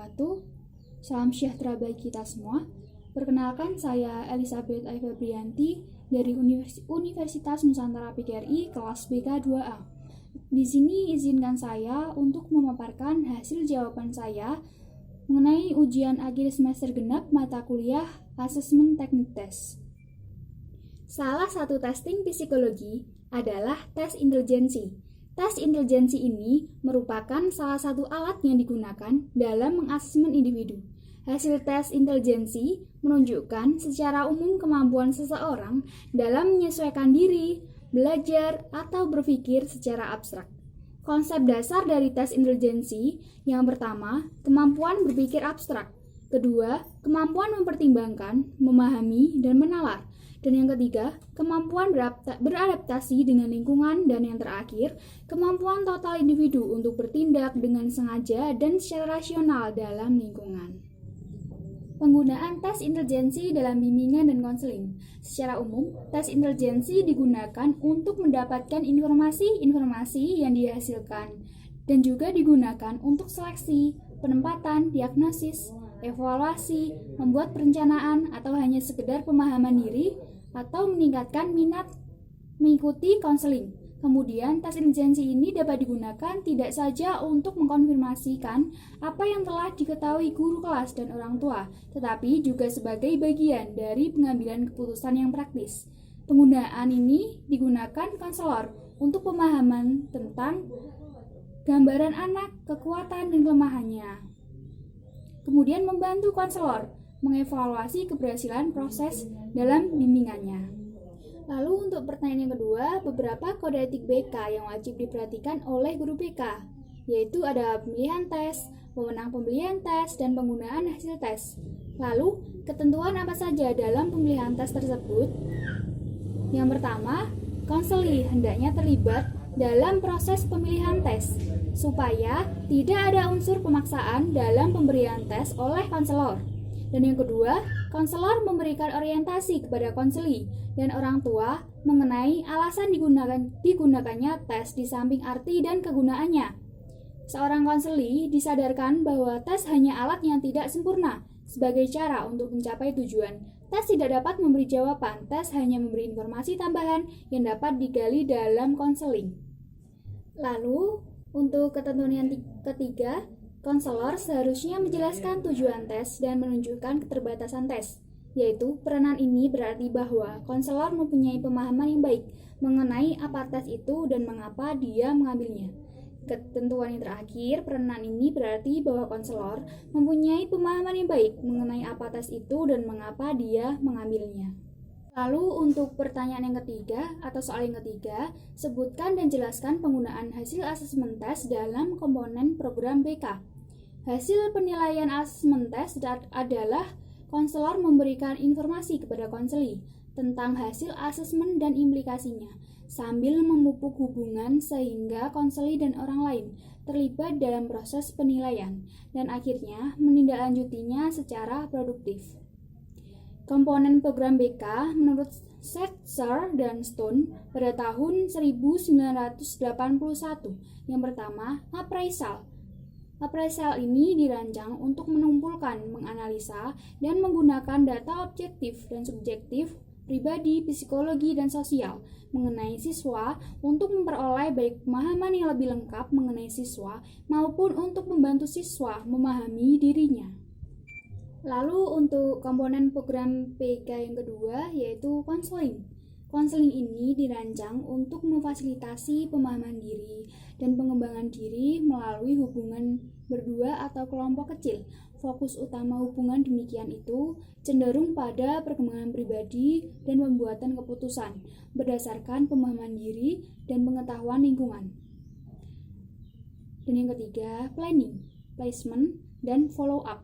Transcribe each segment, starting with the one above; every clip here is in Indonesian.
wabarakatuh. Salam sejahtera bagi kita semua. Perkenalkan, saya Elizabeth A. Febrianti dari Universitas Nusantara PGRI kelas BK 2A. Di sini izinkan saya untuk memaparkan hasil jawaban saya mengenai ujian akhir semester genap mata kuliah Asesmen Teknik Tes. Salah satu testing psikologi adalah tes intelijensi. Tes intelijensi ini merupakan salah satu alat yang digunakan dalam mengasesmen individu. Hasil tes intelijensi menunjukkan secara umum kemampuan seseorang dalam menyesuaikan diri, belajar, atau berpikir secara abstrak. Konsep dasar dari tes intelijensi yang pertama, kemampuan berpikir abstrak. Kedua, kemampuan mempertimbangkan, memahami, dan menalar. Dan yang ketiga, kemampuan beradaptasi dengan lingkungan. Dan yang terakhir, kemampuan total individu untuk bertindak dengan sengaja dan secara rasional dalam lingkungan. Penggunaan tes intelijensi dalam bimbingan dan konseling. Secara umum, tes intelijensi digunakan untuk mendapatkan informasi-informasi yang dihasilkan dan juga digunakan untuk seleksi, penempatan, diagnosis, evaluasi, membuat perencanaan, atau hanya sekedar pemahaman diri atau meningkatkan minat mengikuti konseling. Kemudian, tes intelijensi ini dapat digunakan tidak saja untuk mengkonfirmasikan apa yang telah diketahui guru kelas dan orang tua, tetapi juga sebagai bagian dari pengambilan keputusan yang praktis. Penggunaan ini digunakan konselor untuk pemahaman tentang gambaran anak, kekuatan dan kelemahannya. Kemudian membantu konselor mengevaluasi keberhasilan proses dalam bimbingannya. Lalu untuk pertanyaan yang kedua, beberapa kode etik BK yang wajib diperhatikan oleh guru BK, yaitu ada pemilihan tes, wewenang pemilihan tes, dan penggunaan hasil tes. Lalu, ketentuan apa saja dalam pemilihan tes tersebut? Yang pertama, konseli hendaknya terlibat dalam proses pemilihan tes, supaya tidak ada unsur pemaksaan dalam pemberian tes oleh konselor. Dan yang kedua, konselor memberikan orientasi kepada konseli dan orang tua mengenai alasan digunakannya tes di samping arti dan kegunaannya. Seorang konseli disadarkan bahwa tes hanya alat yang tidak sempurna sebagai cara untuk mencapai tujuan. Tes tidak dapat memberi jawaban, tes hanya memberi informasi tambahan yang dapat digali dalam konseling. Lalu, untuk ketentuan yang ketiga, konselor seharusnya menjelaskan tujuan tes dan menunjukkan keterbatasan tes, yaitu peranan ini berarti bahwa konselor mempunyai pemahaman yang baik mengenai apa tes itu dan mengapa dia mengambilnya. Ketentuan yang terakhir, peranan ini berarti bahwa konselor mempunyai pemahaman yang baik mengenai apa tes itu dan mengapa dia mengambilnya. Lalu untuk pertanyaan yang ketiga atau soal yang ketiga, sebutkan dan jelaskan penggunaan hasil asesmen tes dalam komponen program BK. Hasil penilaian asesmen tes adalah konselor memberikan informasi kepada konseli tentang hasil asesmen dan implikasinya, sambil memupuk hubungan sehingga konseli dan orang lain terlibat dalam proses penilaian, dan akhirnya menindaklanjutinya secara produktif. Komponen program BK menurut Setzer dan Stone pada tahun 1981. Yang pertama, appraisal. Appraisal ini dirancang untuk menumpulkan, menganalisa, dan menggunakan data objektif dan subjektif, pribadi, psikologi, dan sosial mengenai siswa untuk memperoleh baik pemahaman yang lebih lengkap mengenai siswa maupun untuk membantu siswa memahami dirinya. Lalu untuk komponen program PK yang kedua yaitu konseling. Konseling ini dirancang untuk memfasilitasi pemahaman diri dan pengembangan diri melalui hubungan berdua atau kelompok kecil. Fokus utama hubungan demikian itu cenderung pada perkembangan pribadi dan pembuatan keputusan berdasarkan pemahaman diri dan pengetahuan lingkungan. Dan yang ketiga, planning, placement, dan follow up.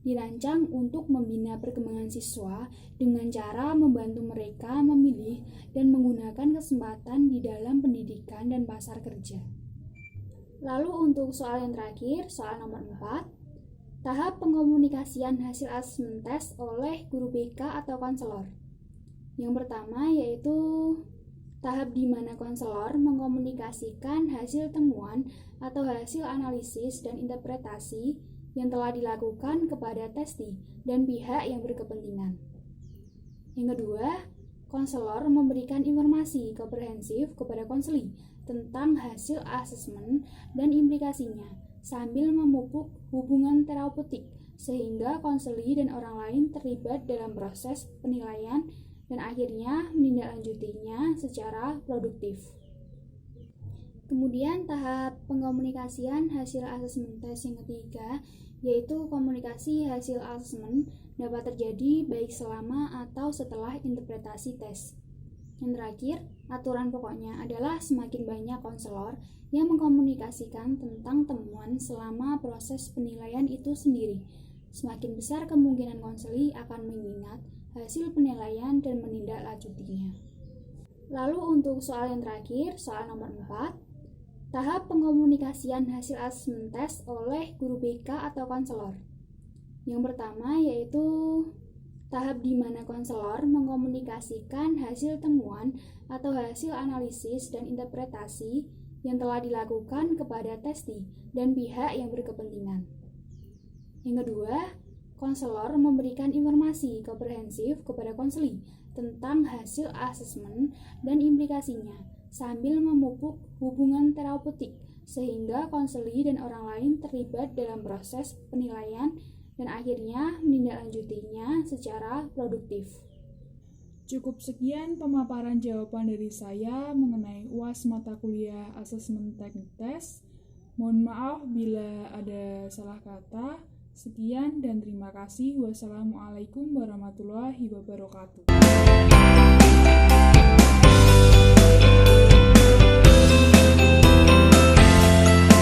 Dirancang untuk membina perkembangan siswa dengan cara membantu mereka memilih dan menggunakan kesempatan di dalam pendidikan dan pasar kerja. Lalu untuk soal yang terakhir, soal nomor 4, tahap pengkomunikasian hasil asesmen tes oleh guru BK atau konselor. Yang pertama yaitu tahap di mana konselor mengkomunikasikan hasil temuan atau hasil analisis dan interpretasi yang telah dilakukan kepada testi dan pihak yang berkepentingan. Yang kedua, konselor memberikan informasi komprehensif kepada konseli tentang hasil asesmen dan implikasinya sambil memupuk hubungan terapeutik sehingga konseli dan orang lain terlibat dalam proses penilaian dan akhirnya menindaklanjutinya secara produktif. Kemudian tahap pengkomunikasian hasil asesmen tes yang ketiga, yaitu komunikasi hasil asesmen dapat terjadi baik selama atau setelah interpretasi tes. Yang terakhir, aturan pokoknya adalah semakin banyak konselor yang mengkomunikasikan tentang temuan selama proses penilaian itu sendiri, semakin besar kemungkinan konseli akan mengingat hasil penilaian dan menindaklanjutinya. Lalu untuk soal yang terakhir, soal nomor 4, tahap pengkomunikasian hasil asesmen tes oleh guru BK atau konselor. Yang pertama yaitu tahap di mana konselor mengkomunikasikan hasil temuan atau hasil analisis dan interpretasi yang telah dilakukan kepada testi dan pihak yang berkepentingan. Yang kedua, konselor memberikan informasi komprehensif kepada konseli tentang hasil asesmen dan implikasinya sambil memupuk hubungan terapeutik sehingga konseli dan orang lain terlibat dalam proses penilaian dan akhirnya menindaklanjutinya secara produktif. Cukup sekian pemaparan jawaban dari saya mengenai UAS mata kuliah Asesmen Teknik Tes. Mohon maaf bila ada salah kata. Sekian dan terima kasih. Wassalamualaikum warahmatullahi wabarakatuh.